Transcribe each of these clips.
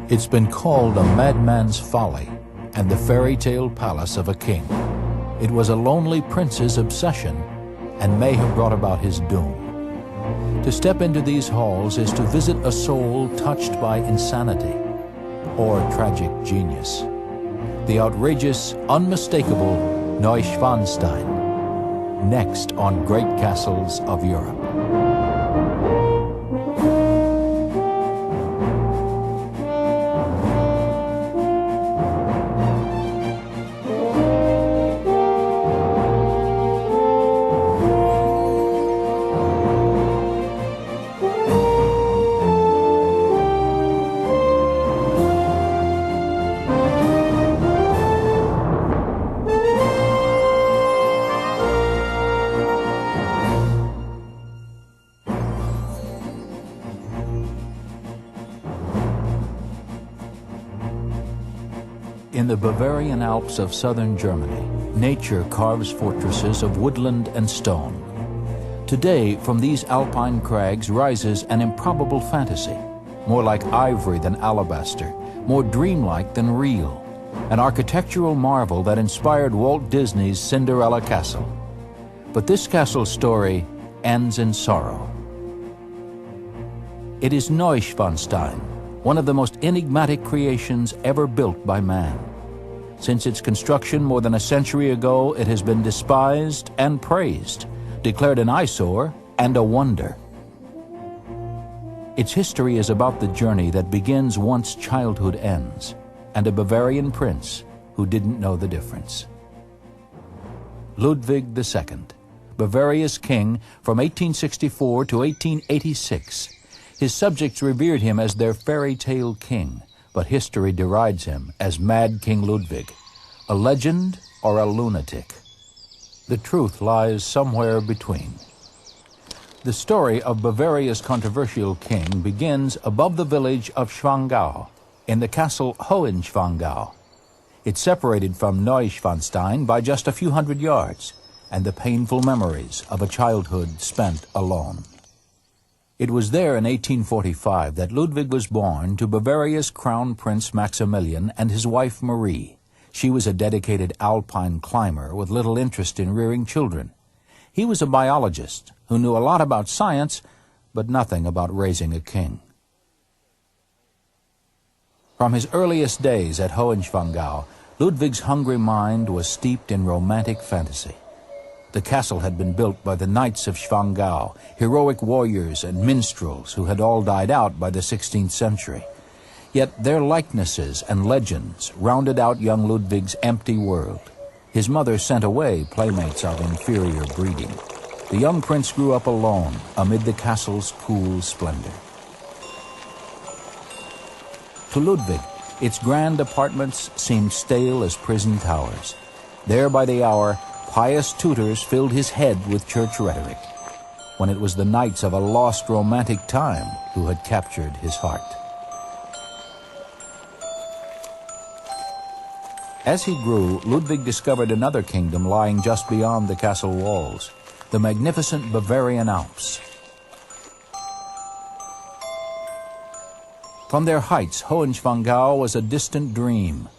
It's been called a madman's folly and the fairy tale palace of a king. It was a lonely prince's obsession and may have brought about his doom. To step into these halls is to visit a soul touched by insanity or tragic genius. The outrageous, unmistakable Neuschwanstein, next on Great Castles of Europe. In the Bavarian Alps of southern Germany, nature carves fortresses of woodland and stone. Today, from these alpine crags rises an improbable fantasy, more like ivory than alabaster, more dreamlike than real, an architectural marvel that inspired Walt Disney's Cinderella Castle. But this castle's story ends in sorrow. It is Neuschwanstein, one of the most enigmatic creations ever built by man. Since its construction more than a century ago, it has been despised and praised, declared an eyesore and a wonder. Its history is about the journey that begins once childhood ends, and a Bavarian prince who didn't know the difference. Ludwig II, Bavaria's king from 1864 to 1886. His subjects revered him as their fairy tale king, but history derides him as Mad King Ludwig, a legend or a lunatic. The truth lies somewhere between. The story of Bavaria's controversial king begins above the village of Schwangau, in the castle Hohenschwangau. It's separated from Neuschwanstein by just a few hundred yards, and the painful memories of a childhood spent alone. It was there in 1845 that Ludwig was born to Bavaria's Crown Prince Maximilian and his wife Marie. She was a dedicated alpine climber with little interest in rearing children. He was a biologist who knew a lot about science, but nothing about raising a king. From his earliest days at Hohenschwangau, Ludwig's hungry mind was steeped in romantic fantasy. The castle had been built by the Knights of Schwangau, heroic warriors and minstrels who had all died out by the 16th century. Yet their likenesses and legends rounded out young Ludwig's empty world. His mother sent away playmates of inferior breeding. The young prince grew up alone amid the castle's cool splendor. To Ludwig, its grand apartments seemed stale as prison towers. There by the hour, pious tutors filled his head with church rhetoric, when it was the knights of a lost romantic time who had captured his heart. As he grew, Ludwig discovered another kingdom lying just beyond the castle walls, the magnificent Bavarian Alps. From their heights, Hohenschwangau was a distant dream.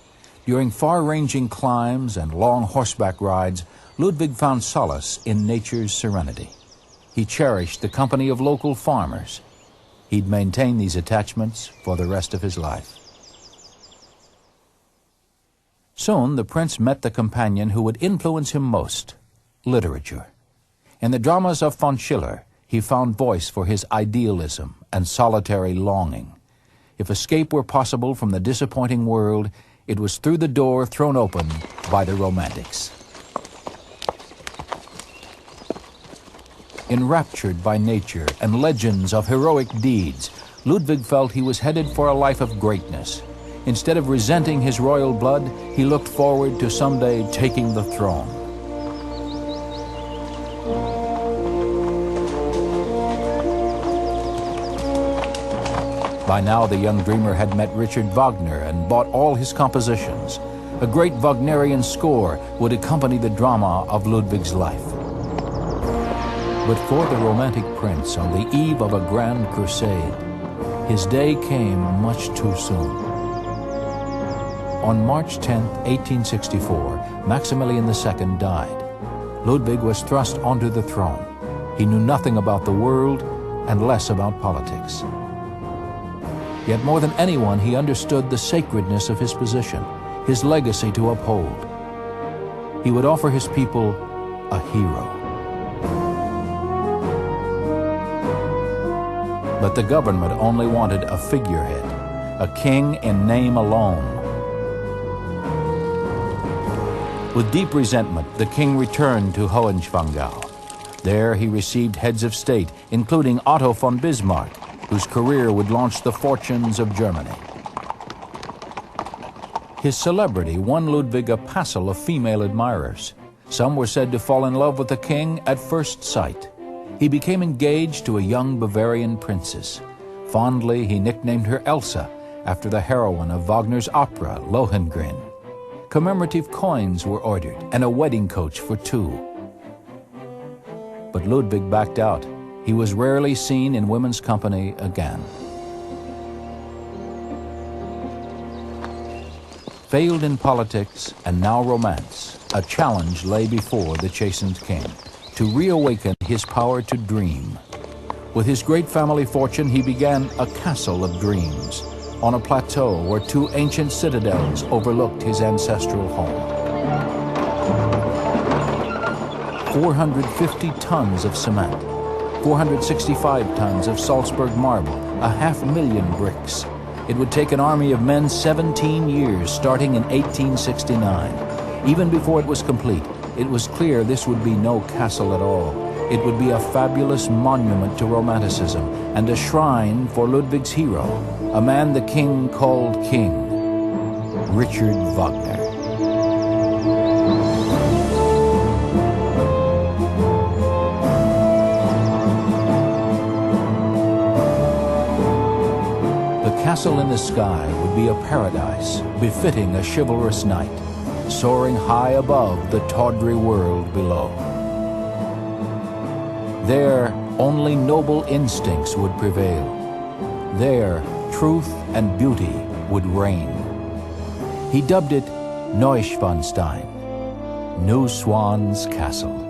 During far-ranging climbs and long horseback rides, Ludwig found solace in nature's serenity. He cherished the company of local farmers. He'd maintain these attachments for the rest of his life. Soon, the prince met the companion who would influence him most, literature. In the dramas of von Schiller, he found voice for his idealism and solitary longing. If escape were possible from the disappointing world, it was through the door thrown open by the Romantics. Enraptured by nature and legends of heroic deeds, Ludwig felt he was headed for a life of greatness. Instead of resenting his royal blood, he looked forward to someday taking the throne. By now, the young dreamer had met Richard Wagner and bought all his compositions. A great Wagnerian score would accompany the drama of Ludwig's life. But for the romantic prince, on the eve of a grand crusade, his day came much too soon. On March 10, 1864, Maximilian II died. Ludwig was thrust onto the throne. He knew nothing about the world and less about politics. Yet more than anyone, he understood the sacredness of his position, his legacy to uphold. He would offer his people a hero. But the government only wanted a figurehead, a king in name alone. With deep resentment, the king returned to Hohenschwangau. There he received heads of state, including Otto von Bismarck, whose career would launch the fortunes of Germany. His celebrity won Ludwig a passel of female admirers. Some were said to fall in love with the king at first sight. He became engaged to a young Bavarian princess. Fondly, he nicknamed her Elsa, after the heroine of Wagner's opera, Lohengrin. Commemorative coins were ordered and a wedding coach for two. But Ludwig backed out. He was rarely seen in women's company again. Failed in politics and now romance, a challenge lay before the chastened king, to reawaken his power to dream. With his great family fortune, he began a castle of dreams on a plateau where two ancient citadels overlooked his ancestral home. 450 tons of cement, 465 tons of Salzburg marble, 500,000 bricks. It would take an army of men 17 years, starting in 1869. Even before it was complete, it was clear this would be no castle at all. It would be a fabulous monument to Romanticism and a shrine for Ludwig's hero, a man the king called king, Richard Wagner. The castle in the sky would be a paradise befitting a chivalrous knight, soaring high above the tawdry world below. There, only noble instincts would prevail. There, truth and beauty would reign. He dubbed it Neuschwanstein, New Swan's Castle.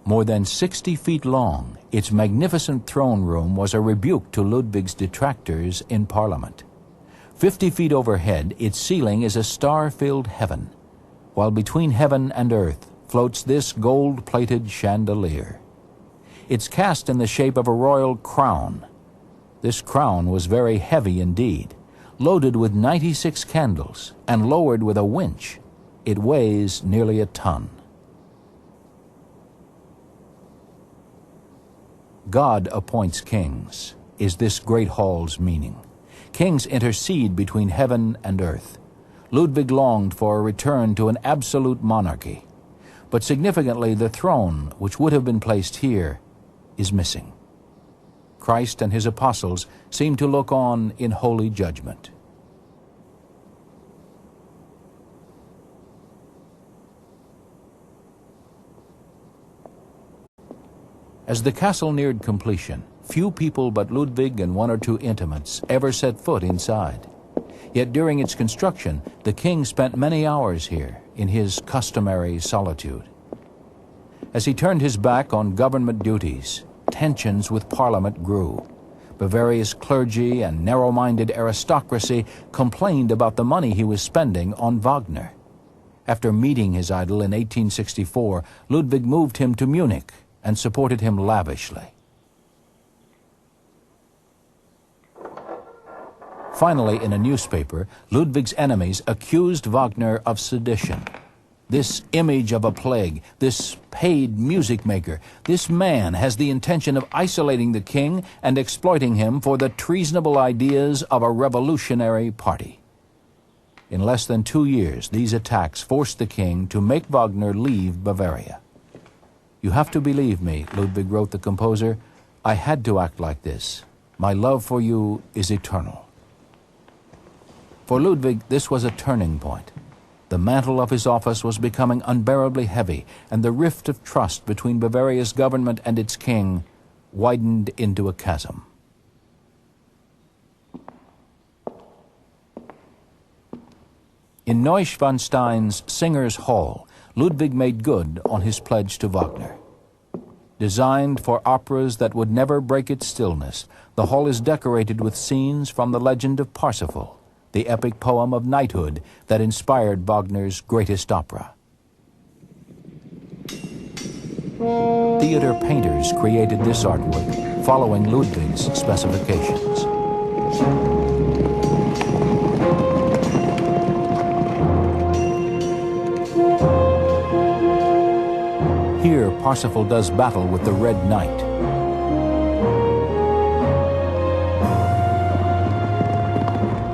More than 60 feet long, its magnificent throne room was a rebuke to Ludwig's detractors in Parliament. 50 feet overhead, its ceiling is a star-filled heaven, while between heaven and earth floats this gold-plated chandelier. It's cast in the shape of a royal crown. This crown was very heavy indeed, loaded with 96 candles and lowered with a winch. It weighs nearly a ton. God appoints kings, is this great hall's meaning. Kings intercede between heaven and earth. Ludwig longed for a return to an absolute monarchy. But significantly, the throne, which would have been placed here, is missing. Christ and his apostles seem to look on in holy judgment. As the castle neared completion, few people but Ludwig and one or two intimates ever set foot inside. Yet during its construction, the king spent many hours here in his customary solitude. As he turned his back on government duties, tensions with Parliament grew. Bavaria's clergy and narrow-minded aristocracy complained about the money he was spending on Wagner. After meeting his idol in 1864, Ludwig moved him to Munich and supported him lavishly. Finally, in a newspaper, Ludwig's enemies accused Wagner of sedition. This image of a plague, this paid music maker, this man has the intention of isolating the king and exploiting him for the treasonable ideas of a revolutionary party. In less than 2 years, these attacks forced the king to make Wagner leave Bavaria. "You have to believe me," Ludwig wrote the composer. "I had to act like this. My love for you is eternal." For Ludwig, this was a turning point. The mantle of his office was becoming unbearably heavy, and the rift of trust between Bavaria's government and its king widened into a chasm. In Neuschwanstein's Singers' Hall, Ludwig made good on his pledge to Wagner. Designed for operas that would never break its stillness, the hall is decorated with scenes from the legend of Parsifal, the epic poem of knighthood that inspired Wagner's greatest opera. Theater painters created this artwork following Ludwig's specifications. Here, Parsifal does battle with the Red Knight.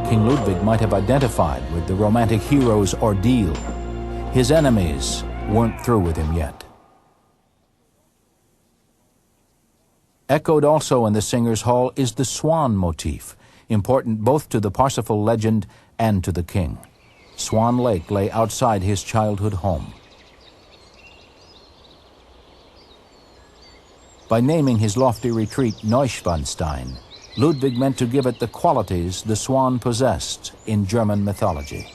King Ludwig might have identified with the romantic hero's ordeal. His enemies weren't through with him yet. Echoed also in the Singers' Hall is the swan motif, important both to the Parsifal legend and to the king. Swan Lake lay outside his childhood home. By naming his lofty retreat Neuschwanstein, Ludwig meant to give it the qualities the swan possessed in German mythology.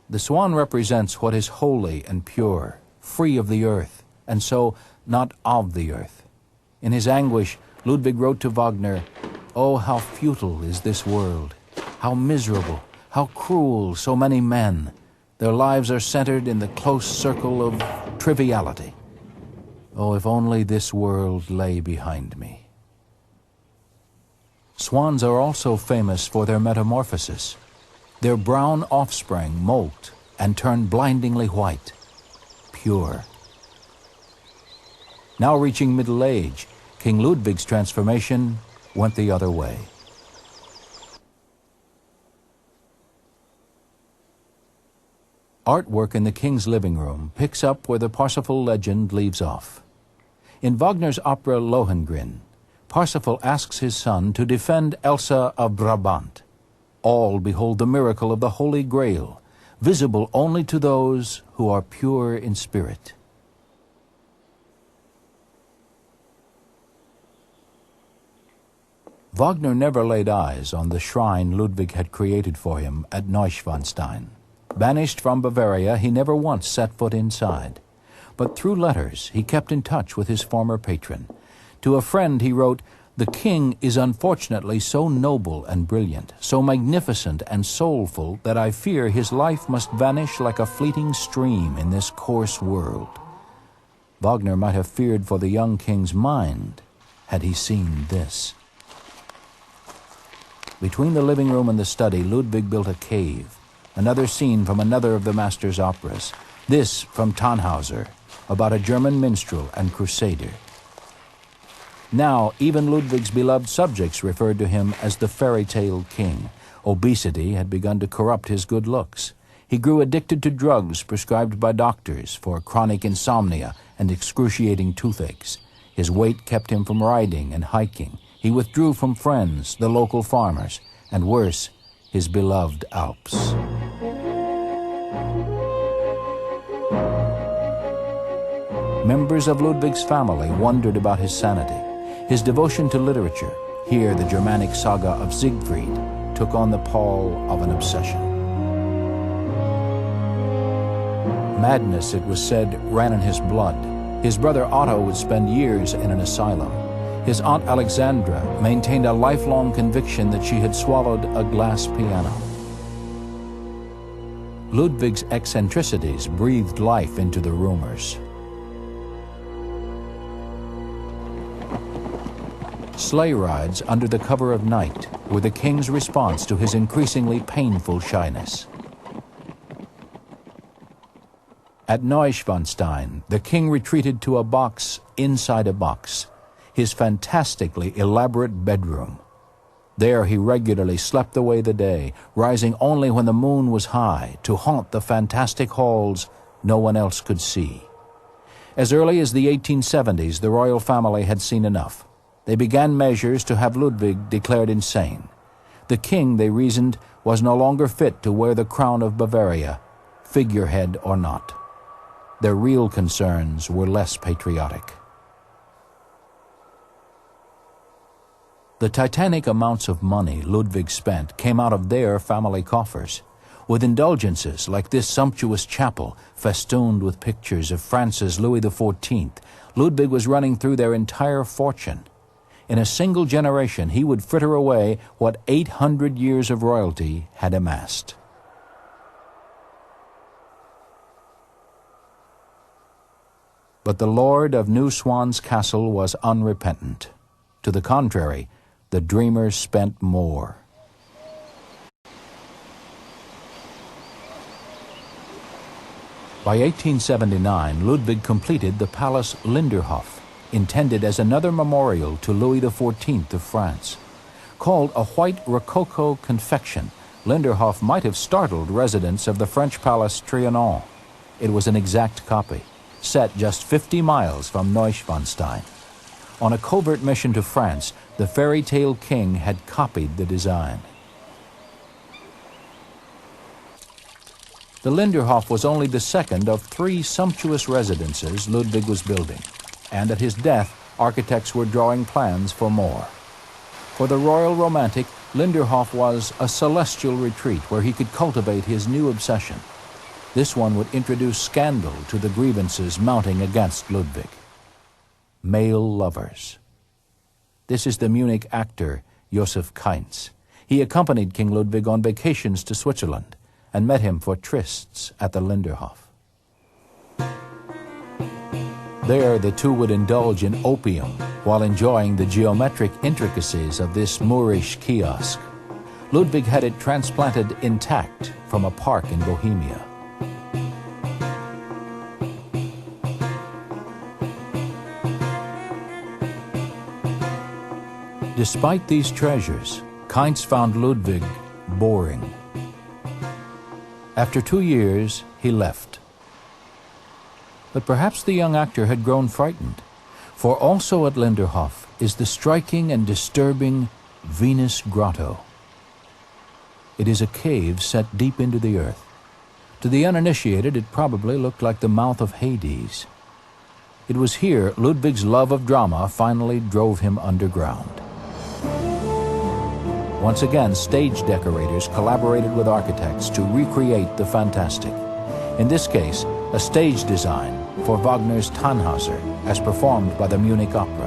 The swan represents what is holy and pure, free of the earth, and so not of the earth. In his anguish, Ludwig wrote to Wagner, "Oh, how futile is this world! How miserable, how cruel so many men! Their lives are centered in the close circle of triviality. Oh, if only this world lay behind me." Swans are also famous for their metamorphosis. Their brown offspring molt and turn blindingly white, pure. Now reaching middle age, King Ludwig's transformation went the other way. Artwork in the king's living room picks up where the Parsifal legend leaves off. In Wagner's opera Lohengrin, Parsifal asks his son to defend Elsa of Brabant. All behold the miracle of the Holy Grail, visible only to those who are pure in spirit. Wagner never laid eyes on the shrine Ludwig had created for him at Neuschwanstein. Banished from Bavaria, he never once set foot inside. But through letters, he kept in touch with his former patron. To a friend he wrote, "The king is unfortunately so noble and brilliant, so magnificent and soulful, that I fear his life must vanish like a fleeting stream in this coarse world." Wagner might have feared for the young king's mind had he seen this. Between the living room and the study, Ludwig built a cave, another scene from another of the master's operas, this from Tannhauser, about a German minstrel and crusader. Now, even Ludwig's beloved subjects referred to him as the fairy tale king. Obesity had begun to corrupt his good looks. He grew addicted to drugs prescribed by doctors for chronic insomnia and excruciating toothaches. His weight kept him from riding and hiking. He withdrew from friends, the local farmers, and worse, his beloved Alps. Members of Ludwig's family wondered about his sanity. His devotion to literature, here the Germanic saga of Siegfried, took on the pall of an obsession. Madness, it was said, ran in his blood. His brother Otto would spend years in an asylum. His aunt Alexandra maintained a lifelong conviction that she had swallowed a glass piano. Ludwig's eccentricities breathed life into the rumors. Sleigh rides under the cover of night were the king's response to his increasingly painful shyness. At Neuschwanstein, the king retreated to a box inside a box, his fantastically elaborate bedroom. There he regularly slept away the day, rising only when the moon was high to haunt the fantastic halls no one else could see. As early as the 1870s, the royal family had seen enough. They began measures to have Ludwig declared insane. The king, they reasoned, was no longer fit to wear the crown of Bavaria, figurehead or not. Their real concerns were less patriotic. The titanic amounts of money Ludwig spent came out of their family coffers. With indulgences like this sumptuous chapel, festooned with pictures of France's Louis XIV, Ludwig was running through their entire fortune. In a single generation, he would fritter away what 800 years of royalty had amassed. But the lord of New Swan's castle was unrepentant. To the contrary, the dreamers spent more. By 1879, Ludwig completed the Palace Linderhof, intended as another memorial to Louis XIV of France. Called a white Rococo confection, Linderhof might have startled residents of the French palace Trianon. It was an exact copy, set just 50 miles from Neuschwanstein. On a covert mission to France, the fairy tale king had copied the design. The Linderhof was only the second of 3 sumptuous residences Ludwig was building, and at his death, architects were drawing plans for more. For the royal romantic, Linderhof was a celestial retreat where he could cultivate his new obsession. This one would introduce scandal to the grievances mounting against Ludwig. Male lovers. This is the Munich actor Josef Kainz. He accompanied King Ludwig on vacations to Switzerland and met him for trysts at the Linderhof. There, the two would indulge in opium while enjoying the geometric intricacies of this Moorish kiosk. Ludwig had it transplanted intact from a park in Bohemia. Despite these treasures, Kainz found Ludwig boring. After 2 years, he left. But perhaps the young actor had grown frightened, for also at Linderhof is the striking and disturbing Venus Grotto. It is a cave set deep into the earth. To the uninitiated, it probably looked like the mouth of Hades. It was here Ludwig's love of drama finally drove him underground. Once again, stage decorators collaborated with architects to recreate the fantastic. In this case, a stage design for Wagner's Tannhäuser, as performed by the Munich Opera.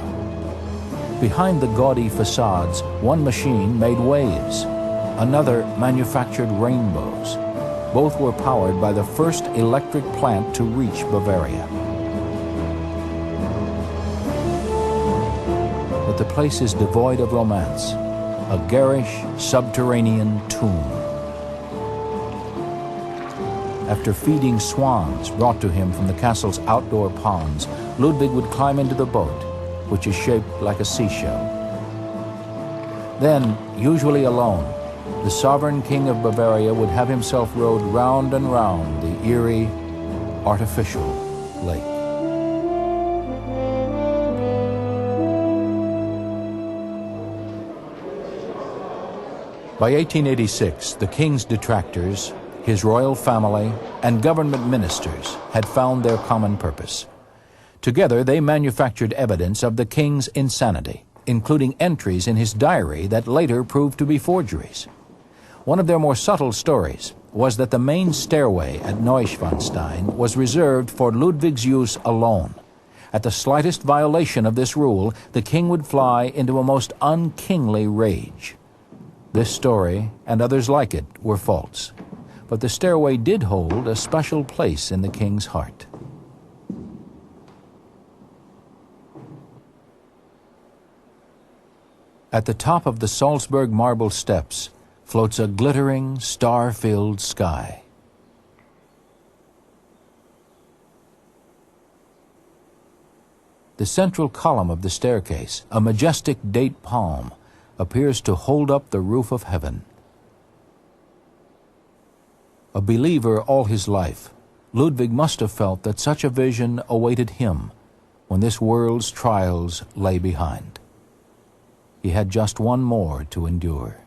Behind the gaudy facades, one machine made waves, another manufactured rainbows. Both were powered by the first electric plant to reach Bavaria. But the place is devoid of romance, a garish, subterranean tomb. After feeding swans brought to him from the castle's outdoor ponds, Ludwig would climb into the boat, which is shaped like a seashell. Then, usually alone, the sovereign king of Bavaria would have himself rowed round and round the eerie, artificial lake. By 1886, the king's detractors, his royal family, and government ministers had found their common purpose. Together, they manufactured evidence of the king's insanity, including entries in his diary that later proved to be forgeries. One of their more subtle stories was that the main stairway at Neuschwanstein was reserved for Ludwig's use alone. At the slightest violation of this rule, the king would fly into a most unkingly rage. This story, and others like it, were false, but the stairway did hold a special place in the king's heart. At the top of the Salzburg marble steps floats a glittering, star-filled sky. The central column of the staircase, a majestic date palm, appears to hold up the roof of heaven. A believer all his life, Ludwig must have felt that such a vision awaited him when this world's trials lay behind. He had just one more to endure.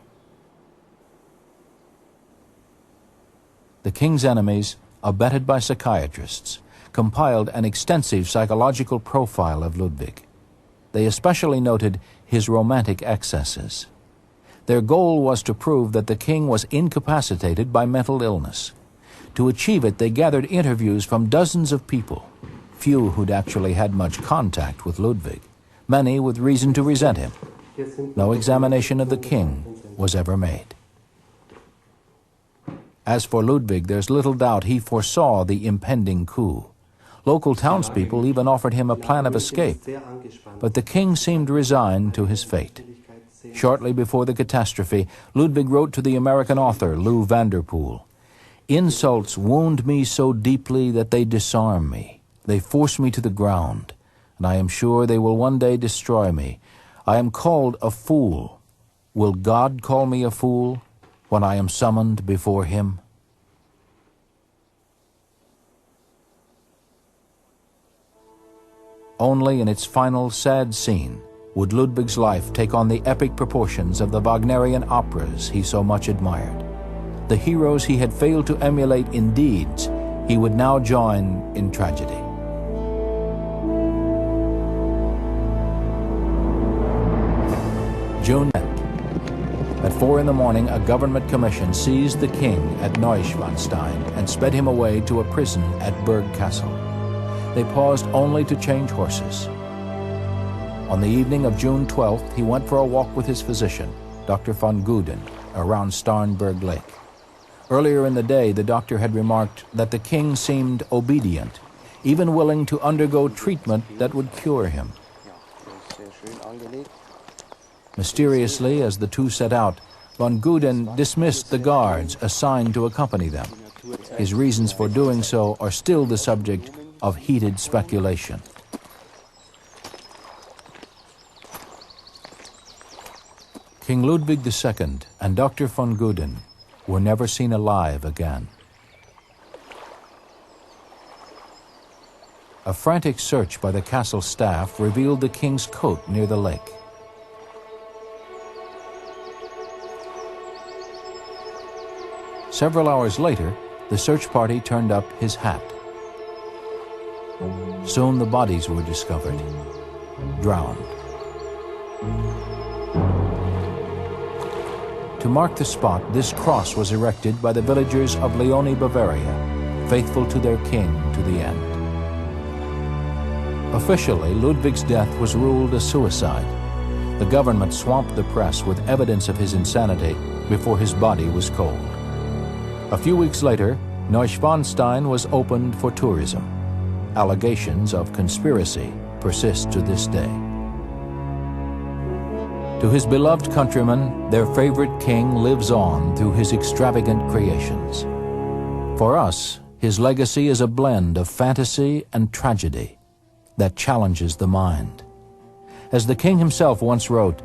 The king's enemies, abetted by psychiatrists, compiled an extensive psychological profile of Ludwig. They especially noted his romantic excesses. Their goal was to prove that the king was incapacitated by mental illness. To achieve it, they gathered interviews from dozens of people, few who'd actually had much contact with Ludwig, many with reason to resent him. No examination of the king was ever made. As for Ludwig, there's little doubt he foresaw the impending coup. Local townspeople even offered him a plan of escape, but the king seemed resigned to his fate. Shortly before the catastrophe, Ludwig wrote to the American author Lou Vanderpool, "Insults wound me so deeply that they disarm me. They force me to the ground, and I am sure they will one day destroy me. I am called a fool. Will God call me a fool when I am summoned before him?" Only in its final sad scene would Ludwig's life take on the epic proportions of the Wagnerian operas he so much admired. The heroes he had failed to emulate in deeds, he would now join in tragedy. June 10th. At 4 in the morning, a government commission seized the king at Neuschwanstein and sped him away to a prison at Burg Castle. They paused only to change horses. On the evening of June 12th, he went for a walk with his physician, Dr. von Guden, around Starnberg Lake. Earlier in the day, the doctor had remarked that the king seemed obedient, even willing to undergo treatment that would cure him. Mysteriously, as the two set out, von Guden dismissed the guards assigned to accompany them. His reasons for doing so are still the subject of heated speculation. King Ludwig II and Dr. von Guden were never seen alive again. A frantic search by the castle staff revealed the king's coat near the lake. Several hours later, the search party turned up his hat. Soon the bodies were discovered, drowned. To mark the spot, this cross was erected by the villagers of Leoni, Bavaria, faithful to their king to the end. Officially, Ludwig's death was ruled a suicide. The government swamped the press with evidence of his insanity before his body was cold. A few weeks later, Neuschwanstein was opened for tourism. Allegations of conspiracy persist to this day. To his beloved countrymen, their favorite king lives on through his extravagant creations. For us, his legacy is a blend of fantasy and tragedy that challenges the mind. As the king himself once wrote,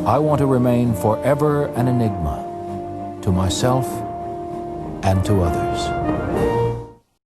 "I want to remain forever an enigma to myself and to others."